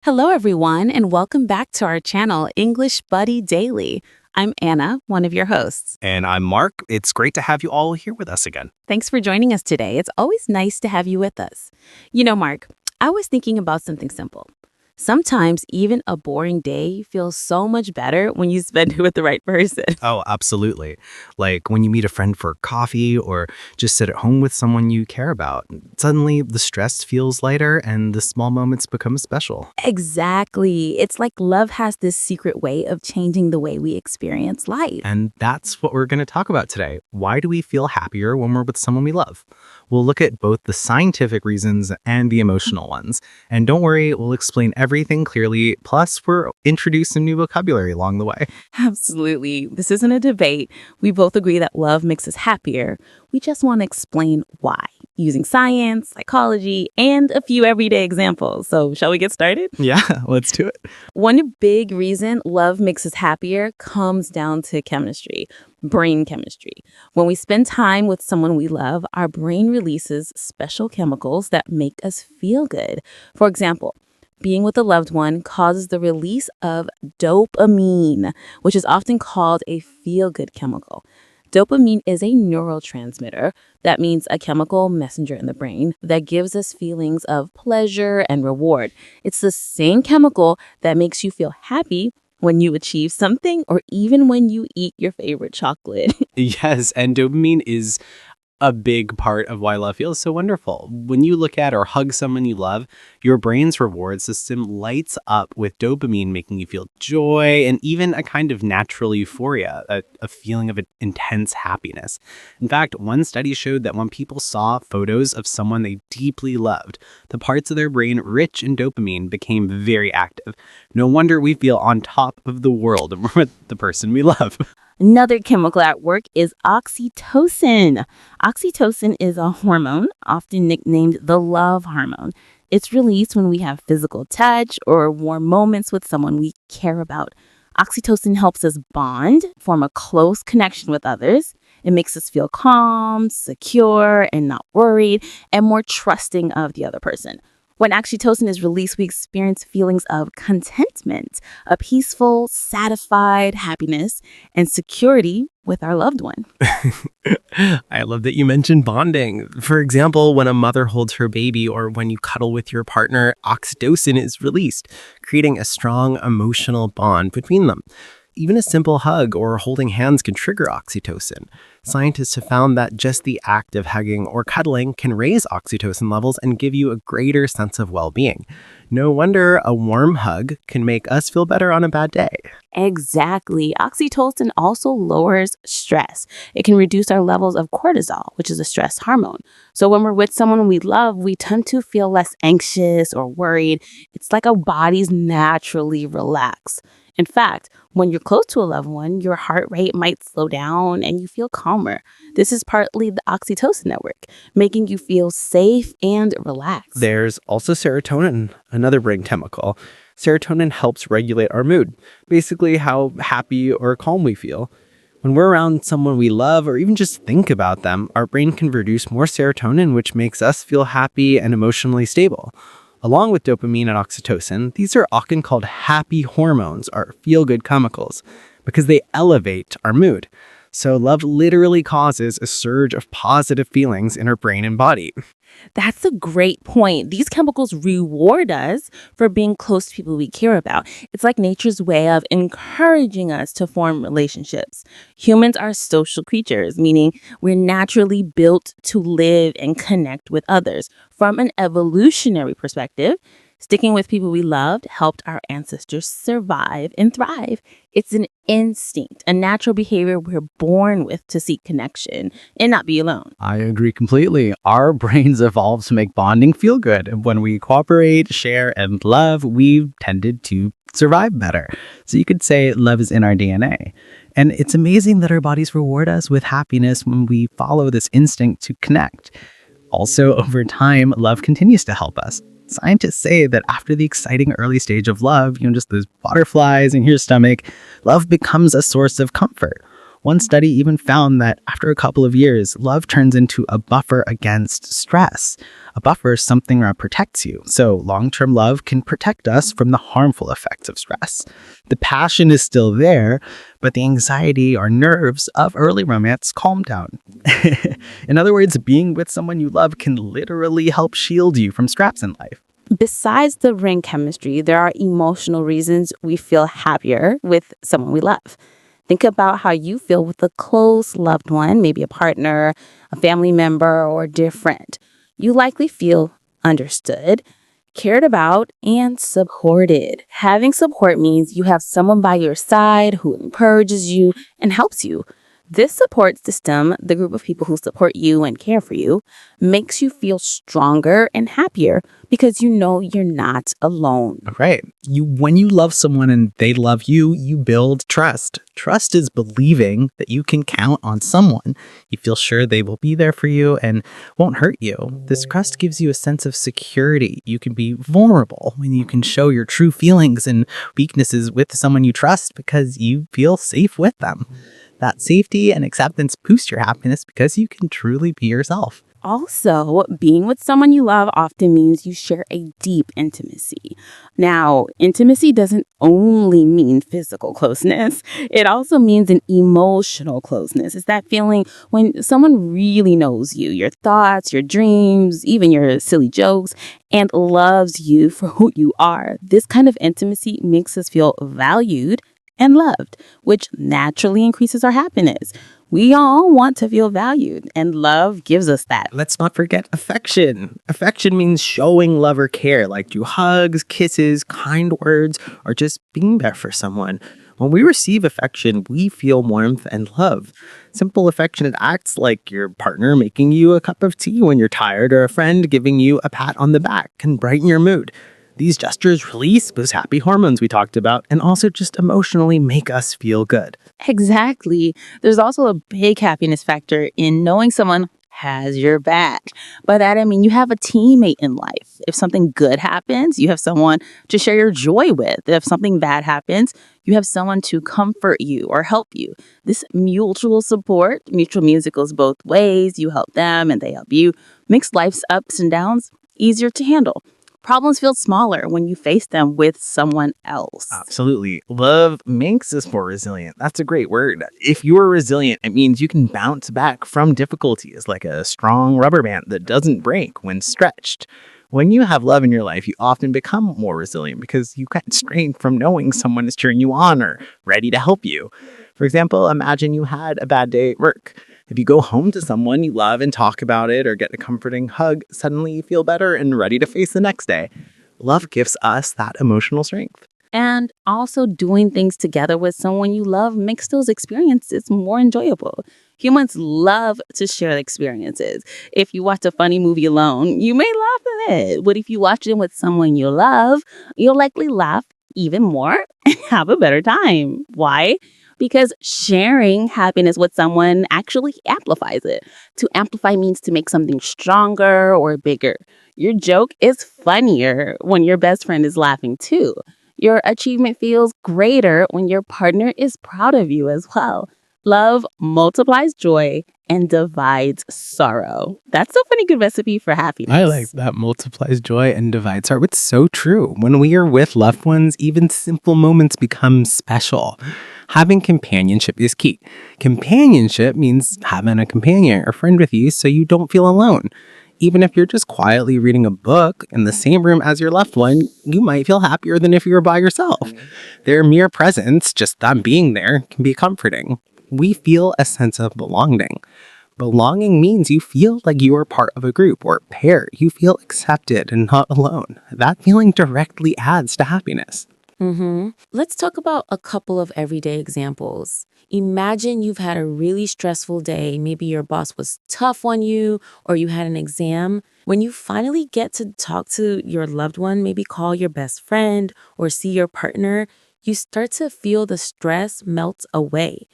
Hello, everyone, and welcome back to our channel, English Buddy Daily. I'm Anna, one of your hosts. And I'm Mark. It's great to have you all here with us again. Thanks for joining us today. It's always nice to have you with us. You know, Mark, I was thinking about something simple. Sometimes even a boring day feels so much better when you spend it with the right person. Oh, absolutely. Like when you meet a friend for coffee or just sit at home with someone you care about. Suddenly, the stress feels lighter and the small moments become special. Exactly. It's like love has this secret way of changing the way we experience life. And that's what we're going to talk about today. Why do we feel happier when we're with someone we love? We'll look at both the scientific reasons and the emotional ones. And don't worry, we'll explain everything clearly. Plus, we're introducing new vocabulary along the way. Absolutely. This isn't a debate. We both agree that love makes us happier. We just want to explain why, using science, psychology, and a few everyday examples. So shall we get started? Yeah, let's do it. One big reason love makes us happier comes down to chemistry, brain chemistry. When we spend time with someone we love, our brain releases special chemicals that make us feel good. For example, being with a loved one causes the release of dopamine, which is often called a feel-good chemical. Dopamine is a neurotransmitter. That means a chemical messenger in the brain that gives us feelings of pleasure and reward. It's the same chemical that makes you feel happy when you achieve something or even when you eat your favorite chocolate. Yes, and dopamine is a big part of why love feels so wonderful. When you look at or hug someone you love, your brain's reward system lights up with dopamine, making you feel joy and even a kind of natural euphoria, a feeling of intense happiness. In fact, one study showed that when people saw photos of someone they deeply loved, the parts of their brain rich in dopamine became very active. No wonder we feel on top of the world when we're with the person we love. Another chemical at work is oxytocin. Oxytocin is a hormone, often nicknamed the love hormone. It's released when we have physical touch or warm moments with someone we care about. Oxytocin helps us bond, form a close connection with others. It makes us feel calm, secure, and not worried, and more trusting of the other person. When oxytocin is released, we experience feelings of contentment, a peaceful, satisfied happiness, and security with our loved one. I love that you mentioned bonding. For example, when a mother holds her baby or when you cuddle with your partner, oxytocin is released, creating a strong emotional bond between them. Even a simple hug or holding hands can trigger oxytocin. Scientists have found that just the act of hugging or cuddling can raise oxytocin levels and give you a greater sense of well-being. No wonder a warm hug can make us feel better on a bad day. Exactly. Oxytocin also lowers stress. It can reduce our levels of cortisol, which is a stress hormone. So when we're with someone we love, we tend to feel less anxious or worried. It's like our bodies naturally relax. In fact, when you're close to a loved one, your heart rate might slow down and you feel calmer. This is partly the oxytocin network, making you feel safe and relaxed. There's also serotonin, another brain chemical. Serotonin helps regulate our mood, basically how happy or calm we feel. When we're around someone we love or even just think about them, our brain can produce more serotonin, which makes us feel happy and emotionally stable. Along with dopamine and oxytocin, these are often called happy hormones or feel-good chemicals because they elevate our mood. So love literally causes a surge of positive feelings in our brain and body. That's a great point. These chemicals reward us for being close to people we care about. It's like nature's way of encouraging us to form relationships. Humans are social creatures, meaning we're naturally built to live and connect with others. From an evolutionary perspective, sticking with people we loved helped our ancestors survive and thrive. It's an instinct, a natural behavior we're born with to seek connection and not be alone. I agree completely. Our brains evolved to make bonding feel good. When we cooperate, share, and love, we've tended to survive better. So you could say love is in our DNA. And it's amazing that our bodies reward us with happiness when we follow this instinct to connect. Also, over time, love continues to help us. Scientists say that after the exciting early stage of love, just those butterflies in your stomach, love becomes a source of comfort. One study even found that after a couple of years, love turns into a buffer against stress. A buffer is something that protects you. So long-term love can protect us from the harmful effects of stress. The passion is still there, but the anxiety or nerves of early romance calm down. In other words, being with someone you love can literally help shield you from straps in life. Besides the brain chemistry, there are emotional reasons we feel happier with someone we love. Think about how you feel with a close loved one, maybe a partner, a family member, or a dear friend. You likely feel understood, cared about, and supported. Having support means you have someone by your side who encourages you and helps you. This support system, the group of people who support you and care for you, makes you feel stronger and happier because you know you're not alone. Right. When you love someone and they love you, you build trust. Trust is believing that you can count on someone. You feel sure they will be there for you and won't hurt you. This trust gives you a sense of security. You can be vulnerable when you can show your true feelings and weaknesses with someone you trust because you feel safe with them. That safety and acceptance boost your happiness because you can truly be yourself. Also, being with someone you love often means you share a deep intimacy. Now, intimacy doesn't only mean physical closeness. It also means an emotional closeness. It's that feeling when someone really knows you, your thoughts, your dreams, even your silly jokes, and loves you for who you are. This kind of intimacy makes us feel valued and loved, which naturally increases our happiness. We all want to feel valued, and love gives us that. Let's not forget affection. Affection means showing love or care, like through hugs, kisses, kind words, or just being there for someone. When we receive affection, we feel warmth and love. Simple affectionate acts like your partner making you a cup of tea when you're tired or a friend giving you a pat on the back can brighten your mood. These gestures release those happy hormones we talked about and also just emotionally make us feel good. Exactly. There's also a big happiness factor in knowing someone has your back. By that, I mean you have a teammate in life. If something good happens, you have someone to share your joy with. If something bad happens, you have someone to comfort you or help you. This mutual support, mutual music goes both ways. You help them and they help you. Makes life's ups and downs easier to handle. Problems feel smaller when you face them with someone else. Absolutely. Love makes us more resilient. That's a great word. If you're resilient, it means you can bounce back from difficulties like a strong rubber band that doesn't break when stretched. When you have love in your life, you often become more resilient because you get strength from knowing someone is cheering you on or ready to help you. For example, imagine you had a bad day at work. If you go home to someone you love and talk about it or get a comforting hug, suddenly you feel better and ready to face the next day. Love gives us that emotional strength. And also doing things together with someone you love makes those experiences more enjoyable. Humans love to share experiences. If you watch a funny movie alone, you may laugh at it. But if you watch it with someone you love, you'll likely laugh even more and have a better time. Why? Because sharing happiness with someone actually amplifies it. To amplify means to make something stronger or bigger. Your joke is funnier when your best friend is laughing too. Your achievement feels greater when your partner is proud of you as well. Love multiplies joy and divides sorrow. That's a funny good recipe for happiness. I like that. Multiplies joy and divides sorrow. It's so true. When we are with loved ones, even simple moments become special. Having companionship is key. Companionship means having a companion or friend with you so you don't feel alone. Even if you're just quietly reading a book in the same room as your loved one, you might feel happier than if you were by yourself. Their mere presence, just them being there, can be comforting. We feel a sense of belonging. Belonging means you feel like you are part of a group or pair. You feel accepted and not alone. That feeling directly adds to happiness. Let's talk about a couple of everyday examples. Imagine you've had a really stressful day. Maybe your boss was tough on you or you had an exam. When you finally get to talk to your loved one, maybe call your best friend or see your partner, you start to feel the stress melt away.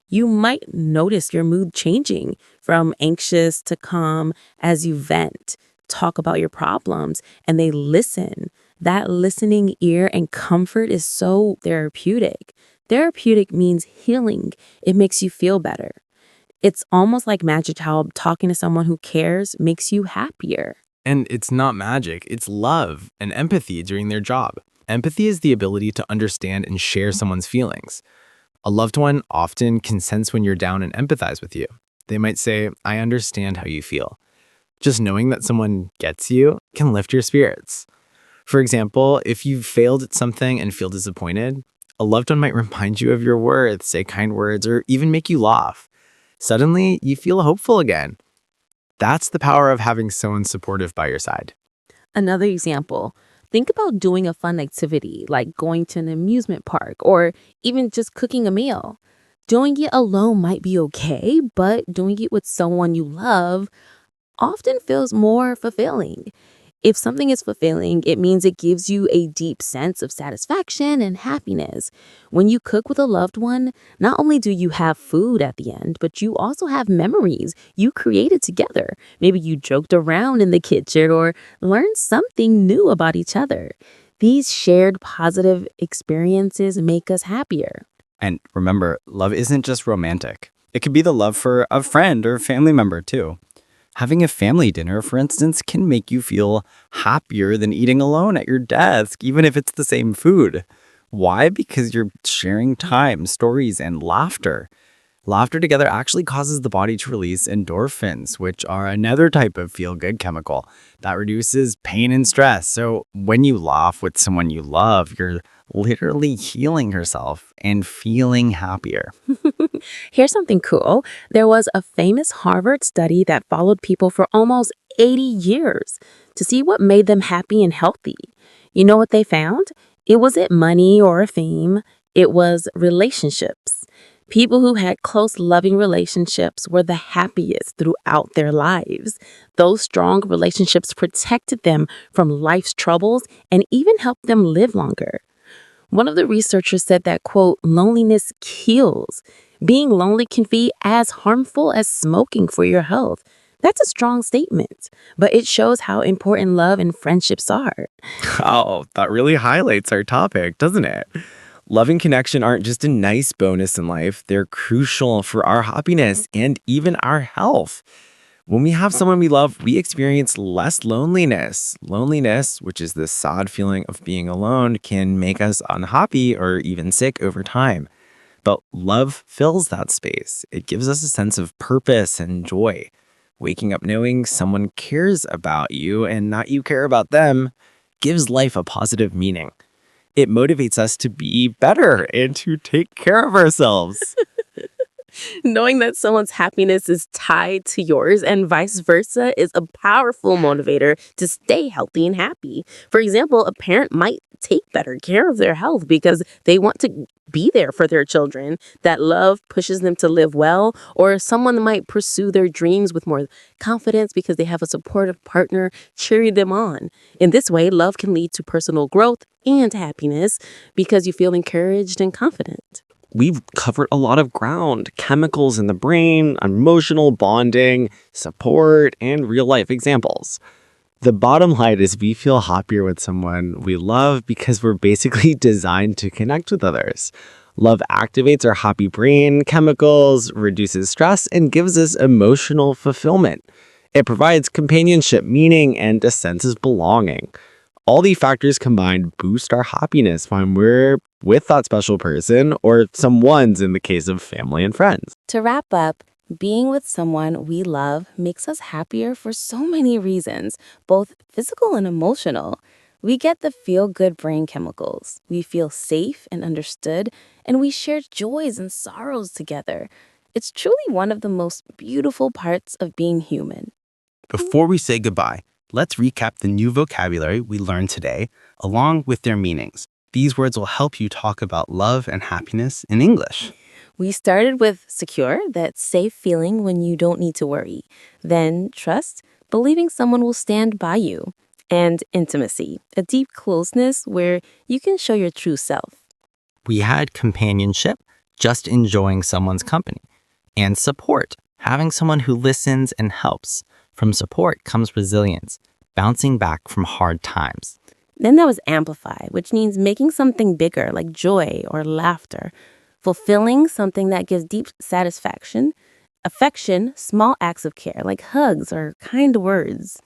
You might notice your mood changing from anxious to calm as you vent, talk about your problems, and they listen. That listening ear and comfort is so therapeutic. Therapeutic means healing. It makes you feel better. It's almost like magic how talking to someone who cares makes you happier. And it's not magic, it's love and empathy during their job. Empathy is the ability to understand and share someone's feelings. A loved one often can sense when you're down and empathize with you. They might say, "I understand how you feel." Just knowing that someone gets you can lift your spirits. For example, if you've failed at something and feel disappointed, a loved one might remind you of your worth, say kind words, or even make you laugh. Suddenly, you feel hopeful again. That's the power of having someone supportive by your side. Another example, think about doing a fun activity like going to an amusement park or even just cooking a meal. Doing it alone might be okay, but doing it with someone you love often feels more fulfilling. If something is fulfilling, it means it gives you a deep sense of satisfaction and happiness. When you cook with a loved one, not only do you have food at the end, but you also have memories you created together. Maybe you joked around in the kitchen or learned something new about each other. These shared positive experiences make us happier. And remember, love isn't just romantic. It could be the love for a friend or family member too. Having a family dinner, for instance, can make you feel happier than eating alone at your desk, even if it's the same food. Why? Because you're sharing time, stories, and laughter. Laughter together actually causes the body to release endorphins, which are another type of feel-good chemical that reduces pain and stress. So when you laugh with someone you love, you're literally healing yourself and feeling happier. Here's something cool. There was a famous Harvard study that followed people for almost 80 years to see what made them happy and healthy. You know what they found? It wasn't money or fame. It was relationships. People who had close, loving relationships were the happiest throughout their lives. Those strong relationships protected them from life's troubles and even helped them live longer. One of the researchers said that, quote, loneliness kills. Being lonely can be as harmful as smoking for your health. That's a strong statement, but it shows how important love and friendships are. Oh, that really highlights our topic, doesn't it? Love and connection aren't just a nice bonus in life, they're crucial for our happiness and even our health. When we have someone we love, we experience less loneliness. Loneliness, which is the sad feeling of being alone, can make us unhappy or even sick over time. But love fills that space. It gives us a sense of purpose and joy. Waking up knowing someone cares about you and not you care about them gives life a positive meaning. It motivates us to be better and to take care of ourselves. Knowing that someone's happiness is tied to yours and vice versa is a powerful motivator to stay healthy and happy. For example, a parent might take better care of their health because they want to be there for their children. That love pushes them to live well, or someone might pursue their dreams with more confidence because they have a supportive partner cheering them on. In this way, love can lead to personal growth and happiness because you feel encouraged and confident. We've covered a lot of ground: chemicals in the brain, emotional bonding, support, and real life examples. The bottom line is we feel happier with someone we love because we're basically designed to connect with others. Love activates our happy brain chemicals, reduces stress, and gives us emotional fulfillment. It provides companionship, meaning, and a sense of belonging. All these factors combined boost our happiness when we're with that special person, or some ones in the case of family and friends. To wrap up, being with someone we love makes us happier for so many reasons, both physical and emotional. We get the feel-good brain chemicals. We feel safe and understood, and we share joys and sorrows together. It's truly one of the most beautiful parts of being human. Before we say goodbye, let's recap the new vocabulary we learned today, along with their meanings. These words will help you talk about love and happiness in English. We started with secure, that safe feeling when you don't need to worry. Then trust, believing someone will stand by you. And intimacy, a deep closeness where you can show your true self. We had companionship, just enjoying someone's company. And support, having someone who listens and helps. From support comes resilience, bouncing back from hard times. Then there was amplify, which means making something bigger like joy or laughter. Fulfilling, something that gives deep satisfaction. Affection, small acts of care like hugs or kind words.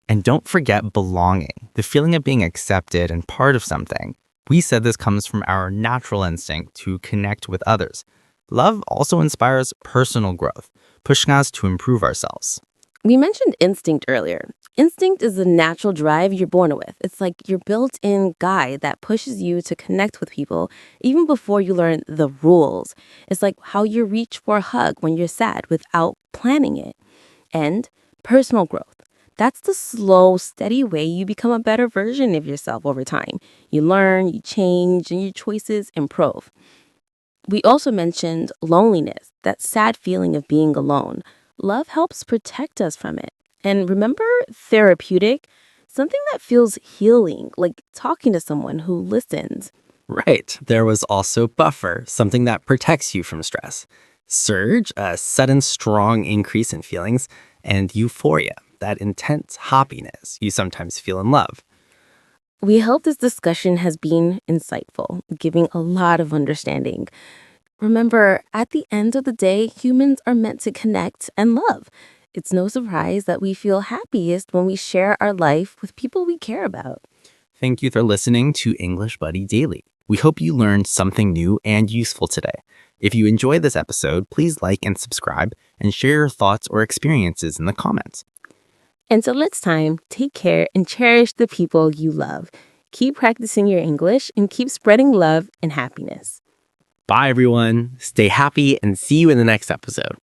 And don't forget belonging, the feeling of being accepted and part of something. We said this comes from our natural instinct to connect with others. Love also inspires personal growth, pushing us to improve ourselves. We mentioned instinct earlier. Instinct is the natural drive you're born with. It's like your built-in guide that pushes you to connect with people even before you learn the rules. It's like how you reach for a hug when you're sad without planning it. And personal growth. That's the slow, steady way you become a better version of yourself over time. You learn, you change, and your choices improve. We also mentioned loneliness, that sad feeling of being alone. Love helps protect us from it. And remember, therapeutic, something that feels healing, like talking to someone who listens. Right. There was also buffer, something that protects you from stress. Surge, a sudden strong increase in feelings. And euphoria, that intense happiness you sometimes feel in love. We hope this discussion has been insightful, giving a lot of understanding. Remember, at the end of the day, humans are meant to connect and love. It's no surprise that we feel happiest when we share our life with people we care about. Thank you for listening to English Buddy Daily. We hope you learned something new and useful today. If you enjoyed this episode, please like and subscribe and share your thoughts or experiences in the comments. Until next time, take care and cherish the people you love. Keep practicing your English and keep spreading love and happiness. Bye, everyone. Stay happy and see you in the next episode.